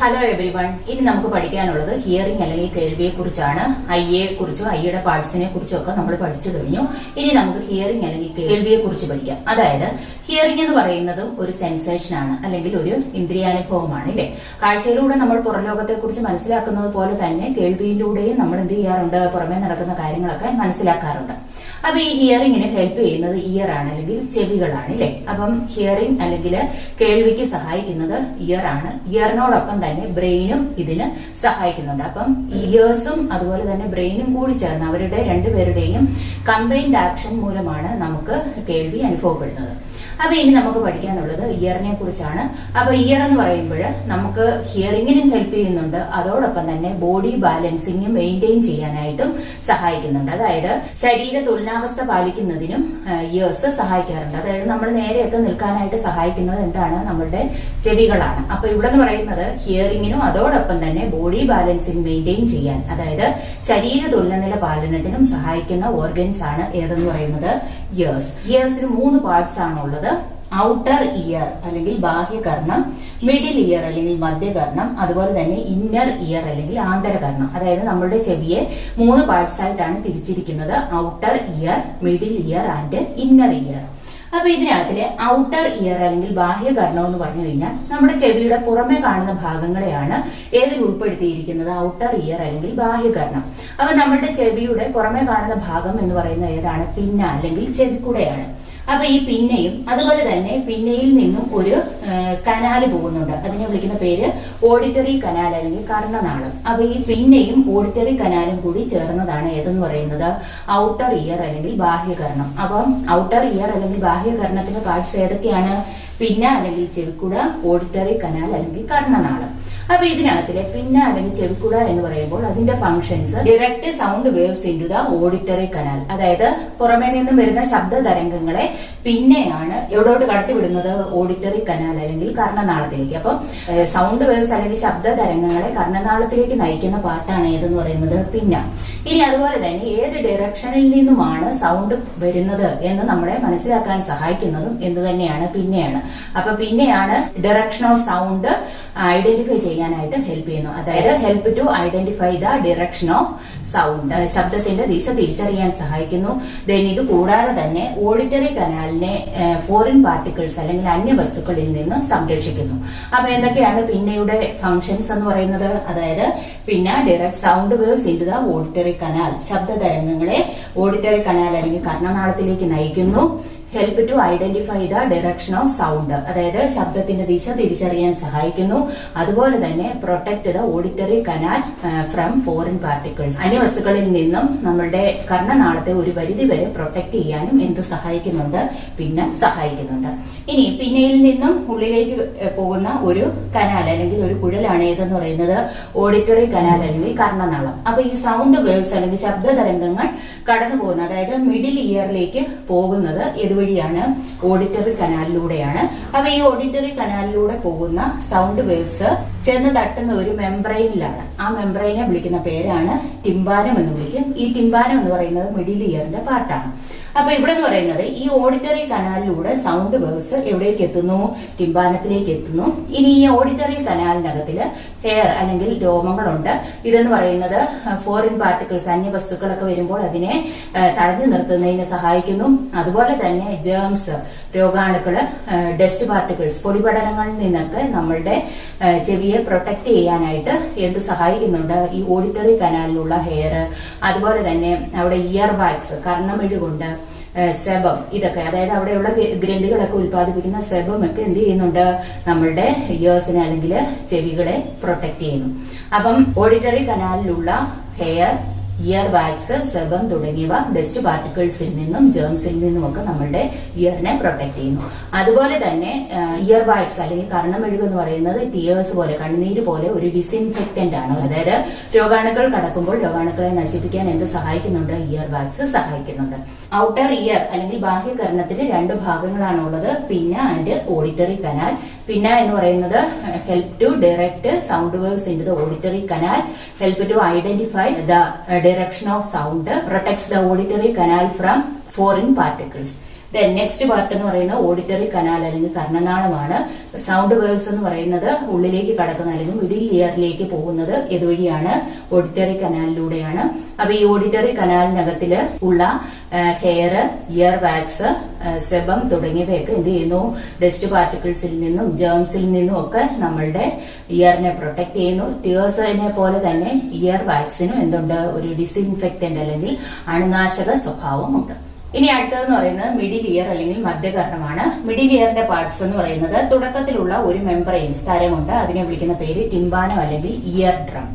Hello every one. ഇനി നമുക്ക് പഠിക്കാനുള്ളത് ഹിയറിംഗ് അല്ലെങ്കിൽ കേൾവിയെ കുറിച്ചാണ്. ഐയെ കുറിച്ചും ഐയുടെ പാർട്സിനെ കുറിച്ചും ഒക്കെ നമ്മൾ പഠിച്ചു കഴിഞ്ഞു. ഇനി നമുക്ക് ഹിയറിംഗ് അല്ലെങ്കിൽ കേൾവിയെ കുറിച്ച് പഠിക്കാം. അതായത് ഹിയറിംഗ് എന്ന് പറയുന്നതും ഒരു സെൻസേഷൻ ആണ്, അല്ലെങ്കിൽ ഒരു ഇന്ദ്രിയാനുഭവമാണ് അല്ലെ. കാഴ്ചയിലൂടെ നമ്മൾ പുറംലോകത്തെ കുറിച്ച് മനസ്സിലാക്കുന്നത് പോലെ തന്നെ കേൾവിയിലൂടെയും നമ്മൾ എന്ത് ചെയ്യാറുണ്ട്, പുറമേ നടക്കുന്ന കാര്യങ്ങളൊക്കെ മനസ്സിലാക്കാറുണ്ട്. അപ്പൊ ഈ ഹിയറിംഗിന് ഹെൽപ്പ് ചെയ്യുന്നത് ഇയർ ആണ്, അല്ലെങ്കിൽ ചെവികളാണ് അല്ലെ. അപ്പം ഹിയറിംഗ് അല്ലെങ്കിൽ കേൾവിക്ക് സഹായിക്കുന്നത് ഇയർ ആണ്. ഇയറിനോടൊപ്പം തന്നെ ബ്രെയിനും ഇതിന് സഹായിക്കുന്നുണ്ട്. അപ്പം ഇയേഴ്സും അതുപോലെ തന്നെ ബ്രെയിനും കൂടി ചേർന്ന് അവരുടെ രണ്ടുപേരുടെയും കമ്പൈൻഡ് ആക്ഷൻ മൂലമാണ് നമുക്ക് കേൾവി അനുഭവപ്പെടുന്നത്. അപ്പൊ ഇനി നമുക്ക് പഠിക്കാനുള്ളത് ഇയറിനെ കുറിച്ചാണ്. അപ്പൊ ഇയർ എന്ന് പറയുമ്പോൾ നമുക്ക് ഹിയറിംഗിനും ഹെൽപ്പ് ചെയ്യുന്നുണ്ട്, അതോടൊപ്പം തന്നെ ബോഡി ബാലൻസിങ്ങും മെയിൻറ്റെയിൻ ചെയ്യാനായിട്ടും സഹായിക്കുന്നുണ്ട്. അതായത് ശരീര തുലനാവസ്ഥ പാലിക്കുന്നതിനും ഇയേഴ്സ് സഹായിക്കാറുണ്ട്. അതായത് നമ്മൾ നേരെയൊക്കെ നിൽക്കാനായിട്ട് സഹായിക്കുന്നത് എന്താണ്, നമ്മളുടെ ചെവികളാണ്. അപ്പൊ ഇവിടെ എന്ന് പറയുന്നത് ഹിയറിംഗിനും അതോടൊപ്പം തന്നെ ബോഡി ബാലൻസിങ് മെയിൻറ്റെയിൻ ചെയ്യാൻ, അതായത് ശരീര തുലനനില പാലനത്തിനും സഹായിക്കുന്ന ഓർഗൻസ് ആണ് ഏതെന്ന് പറയുന്നത് ഇയേഴ്സ്. ഇയേഴ്സിന് 3 പാർട്സ് ആണുള്ളത്. ഔട്ടർ ഇയർ അല്ലെങ്കിൽ ബാഹ്യകർണം, മിഡിൽ ഇയർ അല്ലെങ്കിൽ മധ്യകർണം, അതുപോലെ തന്നെ ഇന്നർ ഇയർ അല്ലെങ്കിൽ ആന്തരകർണം. അതായത് നമ്മളുടെ ചെവിയെ 3 പാർട്സ് ആയിട്ടാണ് തിരിച്ചിരിക്കുന്നത്: outer ear, middle ear and inner ear. അപ്പൊ ഇതിനകത്തിലെ ഔട്ടർ ഇയർ അല്ലെങ്കിൽ ബാഹ്യകർണം എന്ന് പറഞ്ഞു കഴിഞ്ഞാൽ നമ്മുടെ ചെവിയുടെ പുറമെ കാണുന്ന ഭാഗങ്ങളെയാണ് ഏതിൽ ഉൾപ്പെടുത്തിയിരിക്കുന്നത്, ഔട്ടർ ഇയർ അല്ലെങ്കിൽ ബാഹ്യകർണം. അപ്പൊ നമ്മുടെ ചെവിയുടെ പുറമെ കാണുന്ന ഭാഗം എന്ന് പറയുന്നത് ഏതാണ്, പിന്ന അല്ലെങ്കിൽ ചെവിക്കുടയാണ്. അപ്പൊ ഈ പിന്നയും അതുപോലെ തന്നെ പിന്നയിൽ നിന്നും ഒരു കനാല് പോകുന്നുണ്ട്. അതിനെ വിളിക്കുന്ന പേര് ഓഡിറ്ററി കനാൽ അല്ലെങ്കിൽ കർണനാളം. അപ്പൊ ഈ പിന്നയും ഓഡിറ്ററി കനാലും കൂടി ചേർന്നതാണ് ഏതെന്ന് പറയുന്നത് ഔട്ടർ ഇയർ അല്ലെങ്കിൽ ബാഹ്യകർണം. അപ്പം ഔട്ടർ ഇയർ അല്ലെങ്കിൽ ബാഹ്യകർണത്തിന്റെ പാർട്സ് ഏതൊക്കെയാണ്? പിന്ന അല്ലെങ്കിൽ ചെവിക്കുട, ഓഡിറ്ററി കനാൽ അല്ലെങ്കിൽ കർണനാളം. അപ്പൊ ഇതിനകത്തിലെ പിന്ന അല്ലെങ്കിൽ ചെവിക്കുട എന്ന് പറയുമ്പോൾ അതിന്റെ functions direct sound waves into the auditory canal. അതായത് പുറമേ നിന്നും വരുന്ന ശബ്ദ തരംഗങ്ങളെ പിന്നെയാണ് എവിടോട്ട് കടത്തിവിടുന്നത്, ഓഡിറ്ററി കനാൽ അല്ലെങ്കിൽ കർണനാളത്തിലേക്ക്. അപ്പം സൗണ്ട് വേവ്സ് അല്ലെങ്കിൽ ശബ്ദ തരംഗങ്ങളെ കർണനാളത്തിലേക്ക് നയിക്കുന്ന പാർട്ടാണ് ഏതെന്ന് പറയുന്നത് പിന്ന. ഇനി അതുപോലെ തന്നെ ഏത് ഡയറക്ഷനിൽ നിന്നുമാണ് സൗണ്ട് വരുന്നത് എന്ന് നമ്മളെ മനസ്സിലാക്കാൻ സഹായിക്കുന്നതും എന്ത് തന്നെയാണ്, പിന്നെയാണ്. അപ്പൊ പിന്നെയാണ് ഡയറക്ഷൻ ഓഫ് സൗണ്ട് ഐഡന്റിഫൈ ചെയ്യാനായിട്ട് ഹെൽപ്പ് ചെയ്യുന്നു. അതായത് help to identify the direction of sound, ശബ്ദത്തിന്റെ ദിശ തിരിച്ചറിയാൻ സഹായിക്കുന്നു. ദെൻ ഇത് കൂടാതെ തന്നെ ഓഡിറ്ററി കനാലിനെ ഫോറിൻ പാർട്ടിക്കിൾസ് അല്ലെങ്കിൽ അന്യവസ്തുക്കളിൽ നിന്ന് സംരക്ഷിക്കുന്നു. അപ്പൊ എന്തൊക്കെയാണ് പിന്നയുടെ ഫംഗ്ഷൻസ് എന്ന് പറയുന്നത്? അതായത് പിന്നെ direct sound waves into the auditory canal, ശബ്ദ തരംഗങ്ങളെ ഓഡിറ്ററി കനാൽ അല്ലെങ്കിൽ കർണനാളത്തിലേക്ക് നയിക്കുന്നു. Help to identify the direction of sound, അതായത് ശബ്ദത്തിന്റെ ദിശ തിരിച്ചറിയാൻ സഹായിക്കുന്നു. അതുപോലെ തന്നെ protect the auditory canal from foreign particles, അന്യവസ്തുക്കളിൽ നിന്നും നമ്മളുടെ കർണനാളത്തെ ഒരു പരിധി വരെ പ്രൊട്ടക്ട് ചെയ്യാനും എന്ത് സഹായിക്കുന്നുണ്ട്, പിന്നെ സഹായിക്കുന്നുണ്ട്. ഇനി പിന്നയിൽ നിന്നും ഉള്ളിലേക്ക് പോകുന്ന ഒരു കനാൽ അല്ലെങ്കിൽ ഒരു കുഴലാണ് ഏതെന്ന് പറയുന്നത് ഓഡിറ്ററി കനാൽ അല്ലെങ്കിൽ കർണനാളം. അപ്പൊ ഈ സൗണ്ട് വേവ്സ് അല്ലെങ്കിൽ ശബ്ദ തരംഗങ്ങൾ കടന്നു പോകുന്ന, അതായത് മിഡിൽ ഇയറിലേക്ക് പോകുന്നത് വഴിയാണ് ഓഡിറ്ററി കനാലിലൂടെയാണ്. അപ്പൊ ഈ ഓഡിറ്ററി കനാലിലൂടെ പോകുന്ന സൗണ്ട് വേവ്സ് ചെന്ന് തട്ടുന്ന ഒരു മെംബ്രെയിനിലാണ്. ആ മെംബ്രെയിനെ വിളിക്കുന്ന പേരാണ് ടിംബാനം എന്ന് വിളിക്കും. ഈ ടിംബാനം എന്ന് പറയുന്നത് മിഡിൽ ഇയറിന്റെ പാർട്ടാണ്. അപ്പൊ ഇവിടെ എന്ന് പറയുന്നത് ഈ ഓഡിറ്ററി കനാലിലൂടെ സൗണ്ട് വേവ്സ് എവിടേക്ക് എത്തുന്നു, ടിംബാനത്തിലേക്ക് എത്തുന്നു. ഇനി ഈ ഓഡിറ്ററി കനാലിനകത്തില് ഹെയർ അല്ലെങ്കിൽ രോമങ്ങളുണ്ട്. ഇതെന്ന് പറയുന്നത് ഫോറിൻ പാർട്ടിക്കിൾസ്, അന്യവസ്തുക്കളൊക്കെ വരുമ്പോൾ അതിനെ തടഞ്ഞു നിർത്തുന്നതിന് സഹായിക്കുന്നു. അതുപോലെ തന്നെ ജേംസ്, രോഗാണുക്കള്, ഡസ്റ്റ് പാർട്ടിക്കിൾസ്, പൊടിപടലങ്ങളിൽ നിന്നൊക്കെ നമ്മളുടെ ചെവിയെ പ്രൊട്ടക്ട് ചെയ്യാനായിട്ട് എന്ത് സഹായിക്കുന്നുണ്ട്, ഈ ഓഡിറ്ററി കനാലിലുള്ള ഹെയർ, അതുപോലെ തന്നെ അവിടെ ഇയർ വാക്സ്, കർണമെഴുകൊണ്ട്, സെബം, ഇതൊക്കെ അതായത് അവിടെയുള്ള ഗ്രന്ഥികളൊക്കെ ഉത്പാദിപ്പിക്കുന്ന സെബം ഒക്കെ എന്ത് ചെയ്യുന്നുണ്ട്, നമ്മളുടെ ഇയേഴ്സിനെ അല്ലെങ്കിൽ ചെവികളെ പ്രൊട്ടക്ട് ചെയ്യുന്നു. അപ്പം ഓഡിറ്ററി കനാലിലുള്ള ഹെയർ, ഇയർ വാക്സ്, സെബം തുടങ്ങിയവ ഡസ്റ്റ് പാർട്ടിക്കിൾസിൽ നിന്നും ജേംസിൽ നിന്നും ഒക്കെ നമ്മളുടെ ഇയറിനെ പ്രൊട്ടക്ട് ചെയ്യുന്നു. അതുപോലെ തന്നെ ഇയർ വാക്സ് അല്ലെങ്കിൽ കർണമെഴുക് എന്ന് പറയുന്നത് ടിയേഴ്സ് പോലെ, കണ്ണുനീര് പോലെ ഒരു ഡിസിൻഫെക്റ്റന്റ് ആണ്. അതായത് രോഗാണുക്കൾ കടക്കുമ്പോൾ രോഗാണുക്കളെ നശിപ്പിക്കാൻ എന്ത് സഹായിക്കുന്നുണ്ട്, ഇയർ വാക്സ് സഹായിക്കുന്നുണ്ട്. ഔട്ടർ ഇയർ അല്ലെങ്കിൽ ബാഹ്യകർണത്തിന് 2 ഭാഗങ്ങളാണ് ഉള്ളത്, പിന്ന ആൻഡ് ഓഡിറ്ററി കനാൽ. പിന്ന എന്ന് പറയുന്നത് help to direct sound waves into the auditory canal, help to identify the direction of sound, protects the auditory canal from foreign particles. Next part എന്ന് പറയുന്നത് auditory canal അല്ലെങ്കിൽ കർണനാളമാണ്. Sound waves എന്ന് പറയുന്നത് ഉള്ളിലേക്ക് കടക്കുന്ന അല്ലെങ്കിൽ മിഡിൽ ഇയറിലേക്ക് പോകുന്നത് ഇതുവഴിയാണ്, auditory കനാലിലൂടെയാണ്. അപ്പൊ ഈ ഓഡിറ്ററി കനാലിനകത്തില് ഉള്ള ഹെയർ, ഇയർ വാക്സ്, സെബം തുടങ്ങിയവയൊക്കെ എന്ത് ചെയ്യുന്നു, ഡസ്റ്റ് പാർട്ടിക്കിൾസിൽ നിന്നും ജേംസിൽ നിന്നും ഒക്കെ നമ്മളുടെ ഇയറിനെ പ്രൊട്ടക്ട് ചെയ്യുന്നു. ടിയേഴ്സിനെ പോലെ തന്നെ ഇയർ വാക്സിനും എന്തുണ്ട്, ഒരു ഡിസിൻഫെക്റ്റന്റ് അല്ലെങ്കിൽ അണുനാശക സ്വഭാവമുണ്ട്. ഇനി അടുത്തതെന്ന് പറയുന്നത് മിഡിൽ ഇയർ അല്ലെങ്കിൽ മധ്യകർണമാണ്. മിഡിൽ ഇയറിന്റെ പാർട്സ് എന്ന് പറയുന്നത് തുടക്കത്തിലുള്ള ഒരു മെംബ്രെയിൻ സ്ഥലമുണ്ട്, അതിനെ വിളിക്കുന്ന പേര് ടിംബാനം അല്ലെങ്കിൽ ഇയർ ഡ്രം,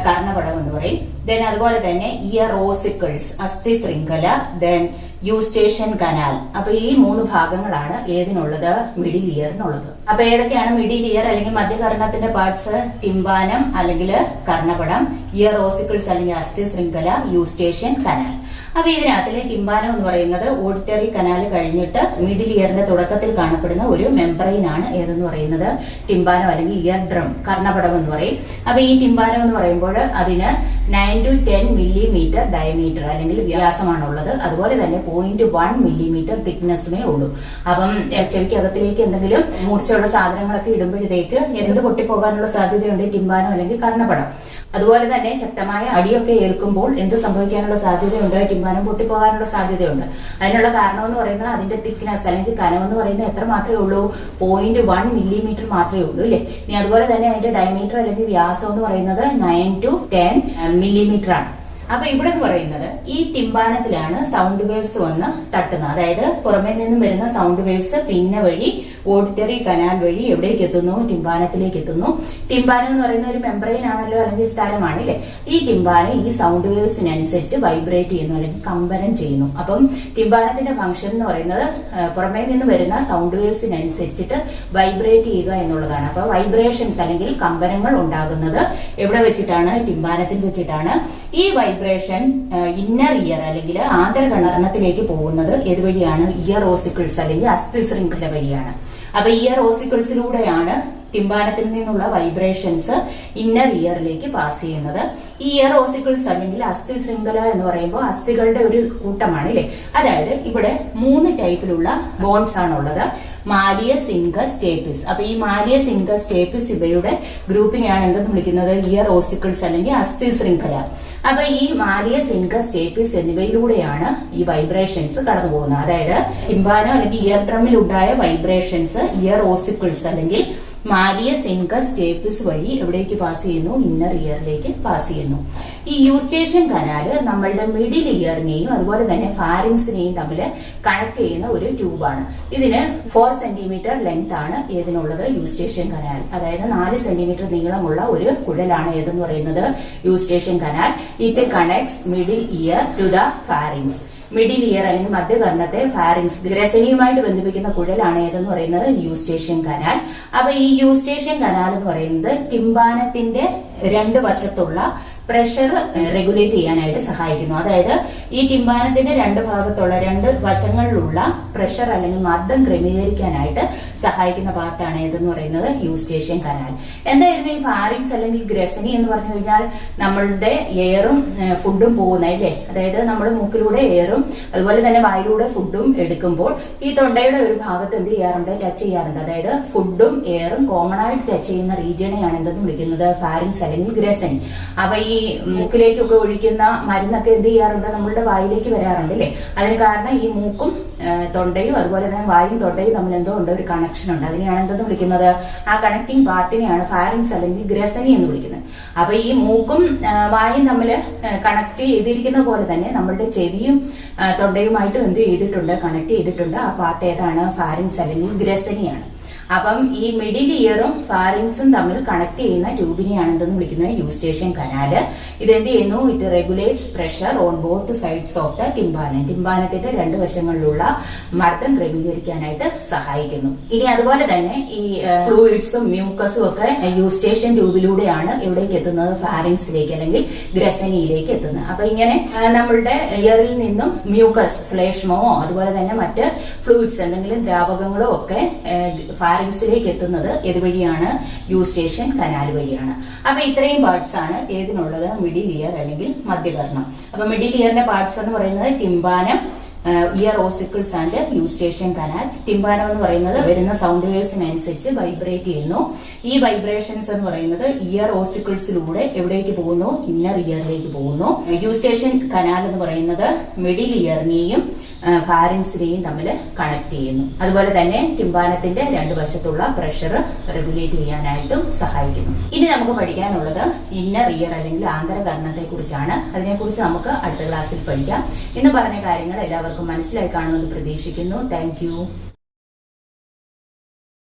കർണപടം എന്ന് പറയും. ദെൻ അതുപോലെ തന്നെ ഇയർ ഓസിക്കിൾസ്, അസ്ഥി ശൃംഖല, ദെൻ യൂസ്റ്റേഷൻ കനാൽ. അപ്പൊ ഈ 3 ഭാഗങ്ങളാണ് ഏതിനുള്ളത്, മിഡിൽ ഇയറിനുള്ളത്. അപ്പൊ ഏതൊക്കെയാണ് മിഡിൽ ഇയർ അല്ലെങ്കിൽ മധ്യകർണത്തിന്റെ പാർട്സ്? ടിംബാനം അല്ലെങ്കിൽ കർണപടം, ഇയർ ഓസിക്കിൾസ് അല്ലെങ്കിൽ അസ്ഥി ശൃംഖല, യൂസ്റ്റേഷൻ കനാൽ. അപ്പൊ ഇതിനകത്തിലെ ടിംബാനം എന്ന് പറയുന്നത് ഓഡിറ്ററി കനാൽ കഴിഞ്ഞിട്ട് മിഡിൽ ഇയറിന്റെ തുടക്കത്തിൽ കാണപ്പെടുന്ന ഒരു മെംബ്രെയിൻ ആണ് ഏതെന്ന് പറയുന്നത് ടിംബാനം അല്ലെങ്കിൽ ഇയർ ഡ്രം, കർണപടം എന്ന് പറയും. അപ്പൊ ഈ ടിംബാനം എന്ന് പറയുമ്പോൾ അതിന് 9 to 10 മില്ലിമീറ്റർ ഡയമീറ്റർ അല്ലെങ്കിൽ വ്യാസമാണുള്ളത്. അതുപോലെ തന്നെ 0.1 മില്ലിമീറ്റർ തിക്നെസ്സുമേ ഉള്ളൂ. അപ്പം ചെവിക്കകത്തിലേക്ക് എന്തെങ്കിലും മൂർച്ചയുള്ള സാധനങ്ങളൊക്കെ ഇടുമ്പോഴത്തേക്ക് എന്ത് പൊട്ടിപ്പോകാനുള്ള സാധ്യതയുണ്ട്, ടിംബാനം അല്ലെങ്കിൽ കർണപടം. അതുപോലെ തന്നെ ശക്തമായ അടിയൊക്കെ ഏൽക്കുമ്പോൾ എന്ത് സംഭവിക്കാനുള്ള സാധ്യതയുണ്ട്, ടിംബാനം പൊട്ടിപ്പോകാനുള്ള സാധ്യതയുണ്ട്. അതിനുള്ള കാരണം എന്ന് പറയുന്നത് അതിന്റെ തിക്നെസ് അല്ലെങ്കിൽ കനം എന്ന് പറയുന്നത് എത്ര മാത്രമേ ഉള്ളൂ, 0.1 മില്ലിമീറ്റർ മാത്രമേ ഉള്ളൂ അല്ലെ. ഇനി അതുപോലെ തന്നെ അതിന്റെ ഡയമീറ്റർ അല്ലെങ്കിൽ വ്യാസം എന്ന് പറയുന്നത് 9 to 10 മില്ലിമീറ്റർ ആണ്. അപ്പൊ ഇവിടെ എന്ന് പറയുന്നത് ഈ ടിംബാനത്തിലാണ് സൗണ്ട് വേവ്സ് വന്ന് തട്ടുന്നത്. അതായത് പുറമേ നിന്നും വരുന്ന സൗണ്ട് വേവ്സ് പിന്നെ വഴി ഓഡിറ്ററി കനാൽ വഴി എവിടേക്ക് എത്തുന്നു, ടിംബാനത്തിലേക്ക് എത്തുന്നു. ടിംബാനം എന്ന് പറയുന്ന ഒരു മെംബ്രെയിൻ ആണല്ലോ അല്ലെങ്കിൽ സ്ഥലമാണ് അല്ലെ. ഈ ടിംബാനം ഈ സൗണ്ട് വേവ്സിനനുസരിച്ച് വൈബ്രേറ്റ് ചെയ്യുന്നു അല്ലെങ്കിൽ കമ്പനം ചെയ്യുന്നു. അപ്പം ടിംബാനത്തിന്റെ ഫംഗ്ഷൻ എന്ന് പറയുന്നത് പുറമേ നിന്ന് വരുന്ന സൗണ്ട് വേവ്സിനനുസരിച്ചിട്ട് വൈബ്രേറ്റ് ചെയ്യുക എന്നുള്ളതാണ്. അപ്പൊ വൈബ്രേഷൻസ് അല്ലെങ്കിൽ കമ്പനങ്ങൾ ഉണ്ടാകുന്നത് എവിടെ വെച്ചിട്ടാണ്, ടിംബാനത്തിൽ വെച്ചിട്ടാണ്. ഈ വൈബ്രേഷൻ ഇന്നർ ഇയർ അല്ലെങ്കിൽ ആന്തരകർണത്തിലേക്ക് പോകുന്നത് ഏതുവഴിയാണ്, ഇയർ ഓസിക്കിൾസ് അല്ലെങ്കിൽ അസ്ഥി ശൃംഖല വഴിയാണ്. അപ്പൊ ഇയർ ഓസിക്കിൾസിലൂടെയാണ് ടിംബാനത്തിൽ നിന്നുള്ള വൈബ്രേഷൻസ് ഇന്നർ ഇയറിലേക്ക് പാസ് ചെയ്യുന്നത്. ഈ ഇയർ ഓസിക്കിൾസ് അല്ലെങ്കിൽ അസ്ഥി ശൃംഖല എന്ന് പറയുമ്പോൾ അസ്ഥികളുടെ ഒരു കൂട്ടമാണ് അല്ലെ. അതായത് ഇവിടെ 3 ടൈപ്പിലുള്ള ബോൺസ് ആണുള്ളത്, മാലിയസ്, ഇൻകസ്, സ്റ്റേപ്പിസ്. അപ്പൊ ഈ മാലിയസ്, ഇൻകസ്, സ്റ്റേപ്പിസ് ഇവയുടെ ഗ്രൂപ്പിനെയാണ് എന്തെന്ന് വിളിക്കുന്നത്, ഇയർ ഓസിക്കിൾസ് അല്ലെങ്കിൽ അസ്ഥി ശൃംഖല. അപ്പൊ ഈ മാലിയസ്, ഇൻകസ്, സ്റ്റേപ്പിസ് എന്നിവയിലൂടെയാണ് ഈ വൈബ്രേഷൻസ് കടന്നു പോകുന്നത്. അതായത് ടിംബാനം അല്ലെങ്കിൽ ഇയർ ഡ്രമ്മിൽ ഉണ്ടായ വൈബ്രേഷൻസ് ഇയർ ഓസിക്കിൾസ് അല്ലെങ്കിൽ മാലിയസ്, ഇൻകസ്, സ്റ്റേപ്പിസ് വഴി എവിടേക്ക് പാസ് ചെയ്യുന്നു, ഇന്നർ ഇയറിലേക്ക് പാസ് ചെയ്യുന്നു. ഈ യൂസ്റ്റേഷൻ കനാല് നമ്മളുടെ മിഡിൽ ഇയറിനെയും അതുപോലെ തന്നെ ഫാരിങ്സിനെയും തമ്മിൽ കണക്ട് ചെയ്യുന്ന ഒരു ട്യൂബാണ്. ഇതിന് 4 സെന്റിമീറ്റർ ലെങ്ത് ആണ് ഏതിനുള്ളത്, യൂസ്റ്റേഷൻ കനാൽ. അതായത് 4 സെന്റിമീറ്റർ നീളമുള്ള ഒരു കുഴലാണ് ഏതെന്ന് പറയുന്നത് Eustachian canal. It connects middle ear to the pharynx. Middle ear അല്ലെങ്കിൽ മധ്യകർണത്തെ ഫാരിങ്സ് ഗ്രസനിയുമായിട്ട് ബന്ധിപ്പിക്കുന്ന കുഴലാണ് ഏതെന്ന് പറയുന്നത് യൂസ്റ്റേഷൻ കനാൽ. അപ്പൊ ഈ യൂസ്റ്റേഷൻ കനാൽ എന്ന് പറയുന്നത് ടിംബാനത്തിന്റെ 2 വശത്തുള്ള പ്രഷർ റെഗുലേറ്റ് ചെയ്യാനായിട്ട് സഹായിക്കുന്നു. അതായത് ഈ ടിംബാനത്തിന്റെ 2 ഭാഗത്തുള്ള 2 വശങ്ങളിലുള്ള പ്രഷർ അല്ലെങ്കിൽ മർദ്ദം ക്രമീകരിക്കാനായിട്ട് സഹായിക്കുന്ന പാർട്ടാണ് ഏതെന്ന് പറയുന്നത് യൂസ്റ്റേഷൻ കനാൽ. എന്തായിരുന്നു ഈ ഫാരിങ്സ് അല്ലെങ്കിൽ ഗ്രസനി എന്ന് പറഞ്ഞു കഴിഞ്ഞാൽ നമ്മളുടെ എയറും ഫുഡും പോകുന്ന അല്ലേ. അതായത് നമ്മൾ മൂക്കിലൂടെ എയറും അതുപോലെ തന്നെ വായിലൂടെ ഫുഡും എടുക്കുമ്പോൾ ഈ തൊണ്ടയുടെ ഒരു ഭാഗത്ത് എന്ത് ചെയ്യാറുണ്ട്, ടച്ച് ചെയ്യാറുണ്ട്. അതായത് ഫുഡും എയറും കോമൺ ആയിട്ട് ടച്ച് ചെയ്യുന്ന റീജിയനെയാണ് എന്തെന്ന് വിളിക്കുന്നത്, ഫാരിങ്സ് അല്ലെങ്കിൽ ഗ്രസനി. അപ്പൊ ഈ മൂക്കിലേക്കൊക്കെ ഒഴിക്കുന്ന മരുന്നൊക്കെ എന്ത് ചെയ്യാറുണ്ട്, നമ്മളുടെ വായിലേക്ക് വരാറുണ്ട് അല്ലെ. അതിന് കാരണം ഈ മൂക്കും തൊണ്ടയും അതുപോലെ തന്നെ വായും തൊണ്ടയും തമ്മിൽ എന്തോ ഉണ്ട്, ഒരു കണക്ഷൻ ഉണ്ട്. അതിനെയാണ് എന്തെന്ന് വിളിക്കുന്നത്, ആ കണക്ടിങ് പാർട്ടിനെയാണ് ഫാരിങ്സ് അല്ലെങ്കിൽ ഗ്രസനി എന്ന് വിളിക്കുന്നത്. അപ്പൊ ഈ മൂക്കും വായും തമ്മിൽ കണക്ട് ചെയ്തിരിക്കുന്ന പോലെ തന്നെ നമ്മളുടെ ചെവിയും തൊണ്ടയുമായിട്ടും എന്ത് ചെയ്തിട്ടുണ്ട്, കണക്ട് ചെയ്തിട്ടുണ്ട്. ആ പാർട്ട് ഏതാണ്, ഫാരിങ്സ് അല്ലെങ്കിൽ ഗ്രസനിയാണ്. അപ്പം ഈ മിഡിൽ ഇയറും ഫാരിങ്സും തമ്മിൽ കണക്ട് ചെയ്യുന്ന ട്യൂബിനെയാണ് എന്തെന്ന് വിളിക്കുന്നത്, യൂസ്റ്റേഷൻ കനാല്. ഇതെന്ത് ചെയ്യുന്നു, it regulates pressure on both sides of the tympanum. ടിംബാനത്തിന്റെ 2 വശങ്ങളിലുള്ള മർദ്ദം ക്രമീകരിക്കാനായിട്ട് സഹായിക്കുന്നു. ഇനി അതുപോലെ തന്നെ ഈ ഫ്ലൂയിഡ്സും മ്യൂക്കസും ഒക്കെ യൂസ്റ്റേഷൻ ട്യൂബിലൂടെയാണ് എവിടേക്ക് എത്തുന്നത്, ഫാരിങ്സിലേക്ക് അല്ലെങ്കിൽ ഗ്രസനിയിലേക്ക് എത്തുന്നത്. അപ്പൊ ഇങ്ങനെ നമ്മളുടെ ഇയറിൽ നിന്നും മ്യൂക്കസ്, ശ്ലേഷ്മോ അതുപോലെ തന്നെ മറ്റ് ഫ്ലൂയിഡ്സ് എന്തെങ്കിലും ദ്രാവകങ്ങളോ ഒക്കെ ഫാരിങ്സിലേക്ക് എത്തുന്നത് ഏതുവഴിയാണ്, യൂസ്റ്റേഷൻ കനാൽ വഴിയാണ്. അപ്പൊ ഇത്രയും പാർട്സ് ആണ് ഏതിനുള്ളത്, മിഡിൽ ഇയർ അല്ലെങ്കിൽ മധ്യകർണം. അപ്പൊ മിഡിൽ ഇയറിന്റെ പാർട്സ് എന്ന് പറയുന്നത് tympanum, ear ossicles and Eustachian canal. Tympanum എന്ന് പറയുന്നത് വരുന്ന സൗണ്ട് വേവ്സിനനുസരിച്ച് വൈബ്രേറ്റ് ചെയ്യുന്നു. ഈ വൈബ്രേഷൻസ് എന്ന് പറയുന്നത് ഇയർ ഓസിക്കിൾസിലൂടെ എവിടേക്ക് പോകുന്നു? ഇന്നർ ഇയറിലേക്ക് പോകുന്നു. യൂസ്റ്റേഷ്യൻ കനാൽ എന്ന് പറയുന്നത് മിഡിൽ ഇയറിനെയും ഫാരിങ്സിനെയും തമ്മിൽ കണക്ട് ചെയ്യുന്നു. അതുപോലെ തന്നെ ടിമ്പാനത്തിന്റെ രണ്ട് വശത്തുള്ള പ്രഷർ റെഗുലേറ്റ് ചെയ്യാനായിട്ടും സഹായിക്കുന്നു. ഇനി നമുക്ക് പഠിക്കാനുള്ളത് ഇന്നർ ഇയർ അല്ലെങ്കിൽ ആന്തരകർണത്തെ കുറിച്ചാണ്. അതിനെക്കുറിച്ച് നമുക്ക് അടുത്ത ക്ലാസ്സിൽ പഠിക്കാം. ഇന്ന് പറഞ്ഞ കാര്യങ്ങൾ എല്ലാവർക്കും മനസ്സിലായി കാണുമെന്ന് പ്രതീക്ഷിക്കുന്നു. താങ്ക്